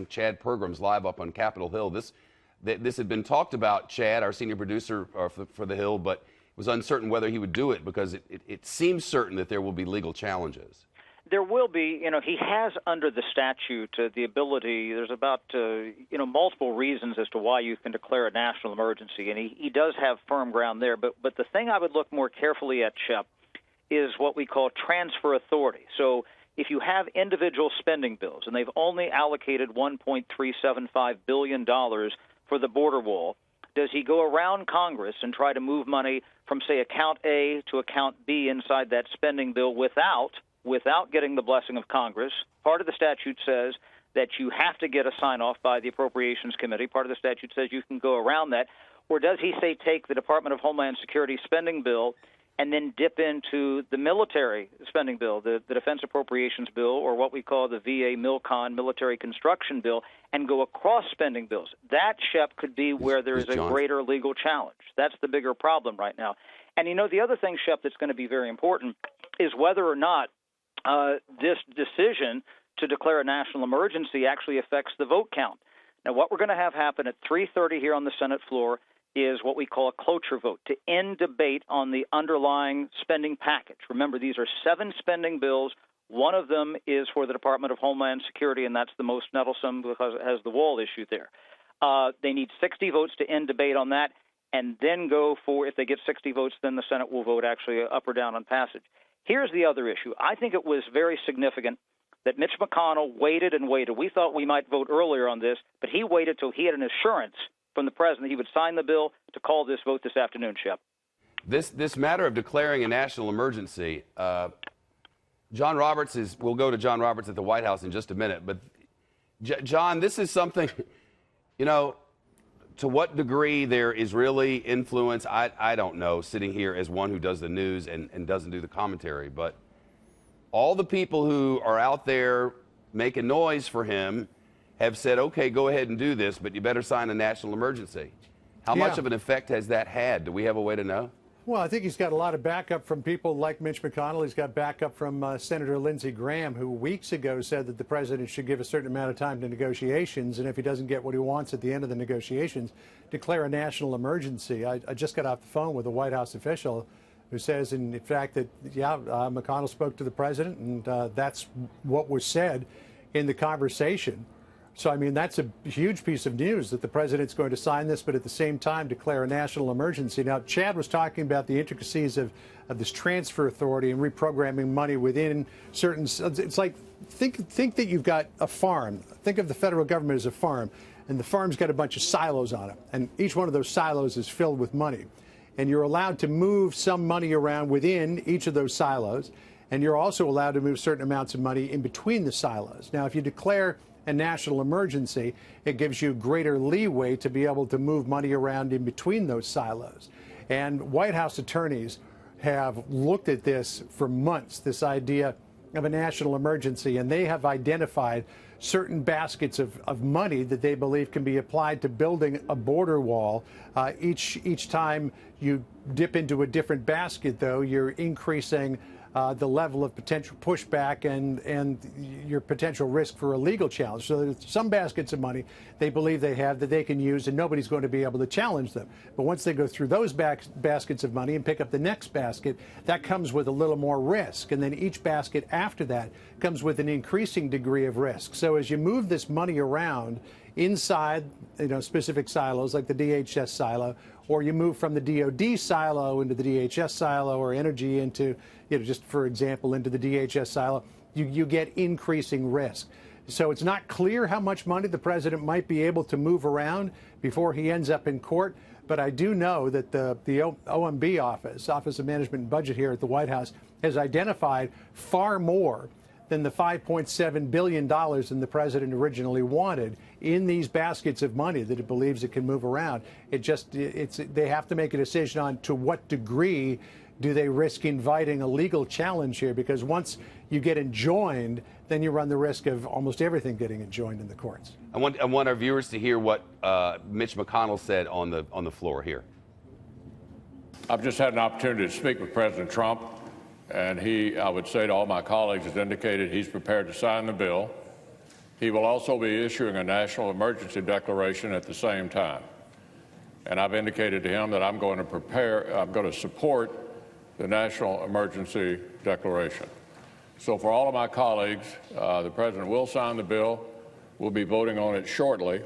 with Chad Pergram's live up on Capitol Hill. This had been talked about, Chad, our senior producer for the Hill, but it was uncertain whether he would do it because it seems certain that there will be legal challenges. There will be. He has under the statute the ability. There's about multiple reasons as to why you can declare a national emergency, and he does have firm ground there. But the thing I would look more carefully at, Shep, is what we call transfer authority. So if you have individual spending bills and they've only allocated $1.375 billion for the border wall, does he go around Congress and try to move money from, say, account A to account B inside that spending bill without getting the blessing of Congress? Part of the statute says that you have to get a sign-off by the Appropriations Committee. Part of the statute says you can go around that. Or does he, say, take the Department of Homeland Security spending bill and then dip into the military spending bill, the Defense Appropriations Bill, or what we call the VA MILCON, Military Construction Bill, and go across spending bills? That, Shep, could be where there is a greater legal challenge. That's the bigger problem right now. And, the other thing, Shep, that's going to be very important is whether or not this decision to declare a national emergency actually affects the vote count. Now, what we're going to have happen at 3:30 here on the Senate floor is what we call a cloture vote to end debate on the underlying spending package. Remember, these are 7 spending bills. One of them is for the Department of Homeland Security, and that's the most nettlesome because it has the wall issue there. They need 60 votes to end debate on that, and then go for, if they get 60 votes, then the Senate will vote actually up or down on passage. Here's the other issue. I think it was very significant that Mitch McConnell waited and waited. We thought we might vote earlier on this, but he waited till he had an assurance from the president he would sign the bill to call this vote this afternoon, Shep. This matter of declaring a national emergency, John Roberts we'll go to John Roberts at the White House in just a minute, but John, this is something, to what degree there is really influence, I don't know, sitting here as one who does the news and doesn't do the commentary, but all the people who are out there making noise for him have said, okay, go ahead and do this, but you better sign a national emergency. How much of an effect has that had? Do we have a way to know? Well, I think he's got a lot of backup from people like Mitch McConnell. He's got backup from Senator Lindsey Graham, who weeks ago said that the president should give a certain amount of time to negotiations, and if he doesn't get what he wants at the end of the negotiations, declare a national emergency. I just got off the phone with a White House official who says, in fact, that, McConnell spoke to the president, and that's what was said in the conversation. So, I mean, that's a huge piece of news that the president's going to sign this, but at the same time declare a national emergency. Now, Chad was talking about the intricacies of this transfer authority and reprogramming money within certain. It's like, think that you've got a farm. Think of the federal government as a farm, and the farm's got a bunch of silos on it, and each one of those silos is filled with money. And you're allowed to move some money around within each of those silos, and you're also allowed to move certain amounts of money in between the silos. Now, if you declare a national emergency, it gives you greater leeway to be able to move money around in between those silos. And White House attorneys have looked at this for months, this idea of a national emergency, and they have identified certain baskets of money that they believe can be applied to building a border wall. Each time you dip into a different basket, though, you're increasing the level of potential pushback and your potential risk for a legal challenge. So there's some baskets of money they believe they have that they can use, and nobody's going to be able to challenge them. But once they go through those baskets of money and pick up the next basket, that comes with a little more risk. And then each basket after that comes with an increasing degree of risk. So as you move this money around inside, specific silos like the DHS silo, or you move from the DOD silo into the DHS silo, or energy into, just for example, into the DHS silo, you get increasing risk. So it's not clear how much money the president might be able to move around before he ends up in court. But I do know that the OMB Office of Management and Budget here at the White House has identified far more than the $5.7 billion than the president originally wanted in these baskets of money that it believes it can move around. They have to make a decision on to what degree do they risk inviting a legal challenge here, because once you get enjoined, then you run the risk of almost everything getting enjoined in the courts. I want our viewers to hear what Mitch McConnell said on the floor here. I've just had an opportunity to speak with President Trump, and I would say to all my colleagues, has indicated he's prepared to sign the bill. He will also be issuing a national emergency declaration at the same time. And I've indicated to him that I'm going to support the national emergency declaration. So for all of my colleagues, the President will sign the bill. We'll be voting on it shortly.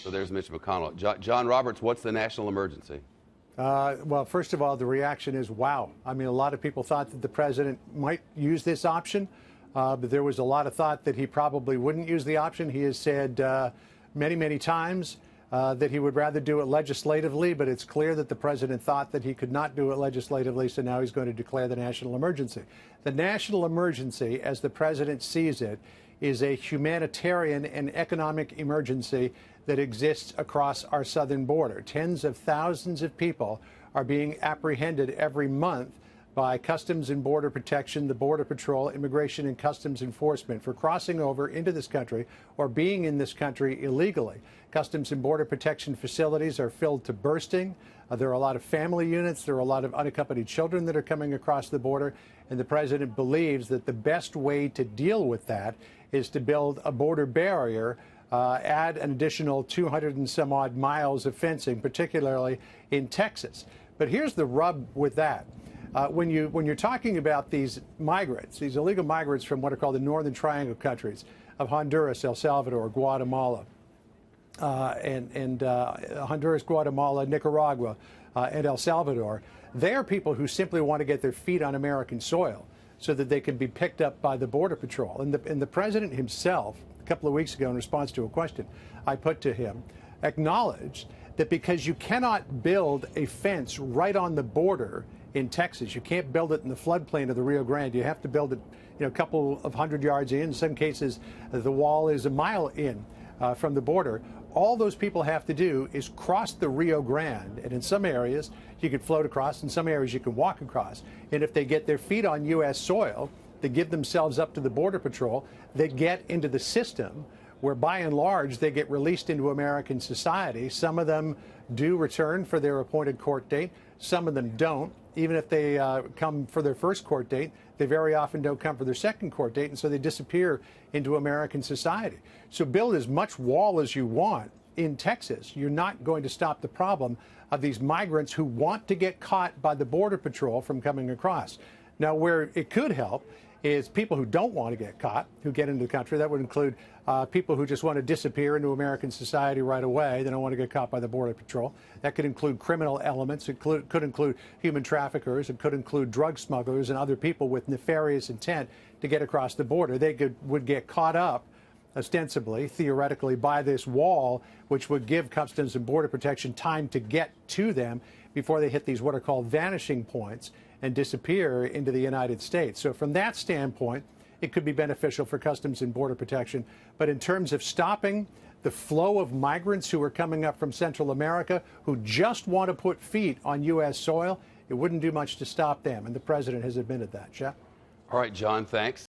So there's Mitch McConnell. John Roberts, what's the national emergency? Well, first of all, the reaction is wow. I mean, a lot of people thought that the president might use this option, but there was a lot of thought that he probably wouldn't use the option. He has said many, many times that he would rather do it legislatively, but it's clear that the president thought that he could not do it legislatively, so now he's going to declare the national emergency. The national emergency, as the president sees it, is a humanitarian and economic emergency that exists across our southern border. Tens of thousands of people are being apprehended every month by Customs and Border Protection, the Border Patrol, Immigration and Customs Enforcement for crossing over into this country or being in this country illegally. Customs and Border Protection facilities are filled to bursting. There are a lot of family units. There are a lot of unaccompanied children that are coming across the border. And the president believes that the best way to deal with that is to build a border barrier, add an additional 200 and some odd miles of fencing, particularly in Texas. But here's the rub with that. When you're talking about these migrants, these illegal migrants from what are called the Northern Triangle countries of Honduras, El Salvador, Guatemala, Honduras, Guatemala, Nicaragua, and El Salvador, they are people who simply want to get their feet on American soil so that they can be picked up by the Border Patrol. And the president himself, a couple of weeks ago, in response to a question I put to him, acknowledged that because you cannot build a fence right on the border in Texas, you can't build it in the floodplain of the Rio Grande. You have to build it, a couple of 100 yards in. In some cases, the wall is a mile in from the border. All those people have to do is cross the Rio Grande, and in some areas you can float across, in some areas you can walk across. And if they get their feet on U.S. soil, they give themselves up to the Border Patrol, they get into the system where by and large they get released into American society. Some of them do return for their appointed court date, some of them don't. Even if they come for their first court date, they very often don't come for their second court date, and so they disappear into American society. So build as much wall as you want in Texas. You're not going to stop the problem of these migrants who want to get caught by the Border Patrol from coming across. Now, where it could help is people who don't want to get caught, who get into the country. That would include people who just want to disappear into American society right away. They don't want to get caught by the Border Patrol. That could include criminal elements. It could include human traffickers. It could include drug smugglers and other people with nefarious intent to get across the border. They would get caught up, ostensibly, theoretically, by this wall, which would give Customs and Border Protection time to get to them before they hit these what are called vanishing points and disappear into the United States. So from that standpoint, it could be beneficial for Customs and Border Protection. But in terms of stopping the flow of migrants who are coming up from Central America who just want to put feet on U.S. soil, it wouldn't do much to stop them. And the president has admitted that. Shep? All right, John, thanks.